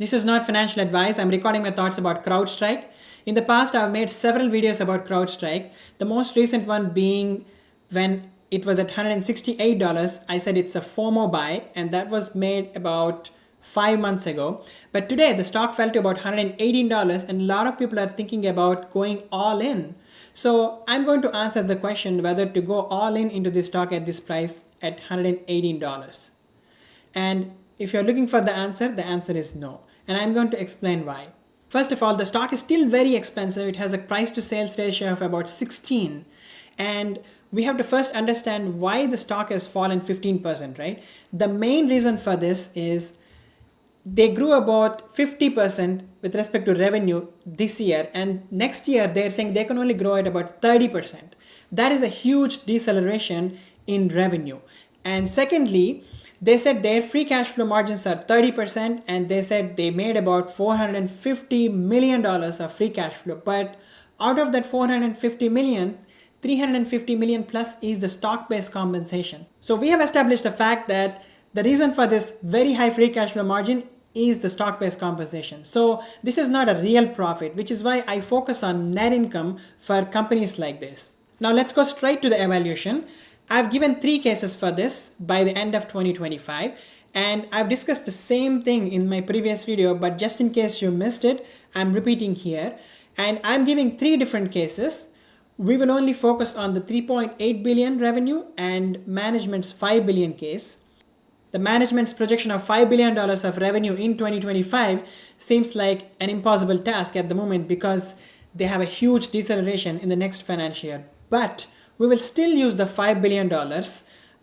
This is not financial advice. I'm recording my thoughts about CrowdStrike. In the past, I've made several videos about CrowdStrike. The most recent one being when it was at $168. I said it's a FOMO buy, and that was made about 5 months ago. But today the stock fell to about $118, and a lot of people are thinking about going all in. So I'm going to answer the question whether to go all in into this stock at this price at $118. And if you're looking for the answer is no. And I'm going to explain why. First of all, the stock is still very expensive. It has a price to sales ratio of about 16. And we have to first understand why the stock has fallen 15%, right? The main reason for this is they grew about 50% with respect to revenue this year, and next year they're saying they can only grow at about 30%. That is a huge deceleration in revenue. And secondly, they said their free cash flow margins are 30%, and they said they made about $450 million of free cash flow. But out of that $450 million, $350 million plus is the stock-based compensation. So we have established the fact that the reason for this very high free cash flow margin is the stock-based compensation. So this is not a real profit, which is why I focus on net income for companies like this. Now let's go straight to the evaluation. I've given 3 cases for this by the end of 2025, and I've discussed the same thing in my previous video, but just in case you missed it, I'm repeating here. And I'm giving 3 different cases. We will only focus on the 3.8 billion revenue and management's 5 billion case. The management's projection of $5 billion of revenue in 2025 seems like an impossible task at the moment because they have a huge deceleration in the next financial year. But we will still use the $5 billion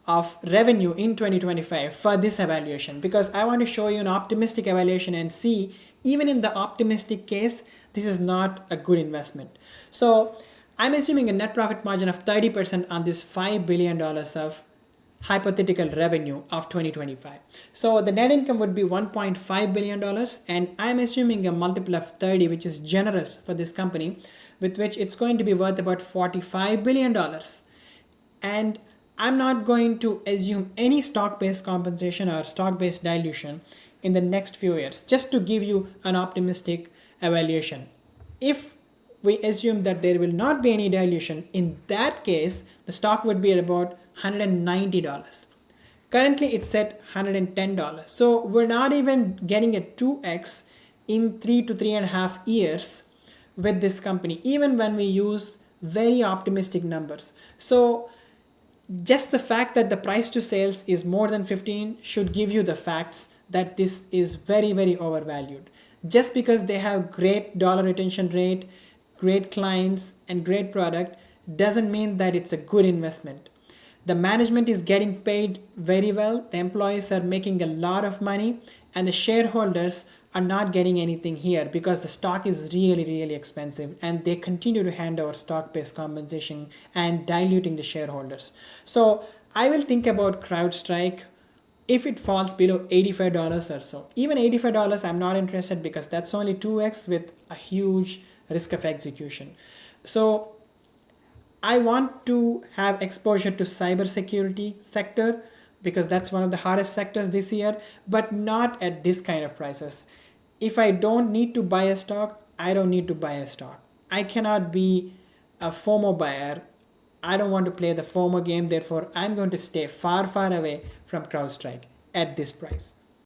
of revenue in 2025 for this evaluation because I want to show you an optimistic evaluation and see even in the optimistic case, this is not a good investment. So I'm assuming a net profit margin of 30% on this $5 billion of hypothetical revenue of 2025. So the net income would be $1.5 billion, and I'm assuming a multiple of 30, which is generous for this company, with which it's going to be worth about $45 billion. And I'm not going to assume any stock-based compensation or stock-based dilution in the next few years, just to give you an optimistic evaluation. If we assume that there will not be any dilution, in that case, the stock would be at about $190. Currently, it's at $110. So we're not even getting a 2x in 3 to 3.5 years with this company, even when we use very optimistic numbers. So just the fact that the price to sales is more than 15 should give you the facts that this is very, very overvalued. Just because they have great dollar retention rate, great clients, and great product doesn't mean that it's a good investment. The management is getting paid very well, the employees are making a lot of money, and the shareholders are not getting anything here because the stock is really, really expensive, and they continue to hand over stock-based compensation and diluting the shareholders. So I will think about CrowdStrike if it falls below $85 or so. Even $85, I'm not interested because that's only 2x with a huge risk of execution. So I want to have exposure to cybersecurity sector because that's one of the hardest sectors this year, but not at this kind of prices. If I don't need to buy a stock, I don't need to buy a stock. I cannot be a FOMO buyer. I don't want to play the FOMO game. Therefore, I'm going to stay far, far away from CrowdStrike at this price.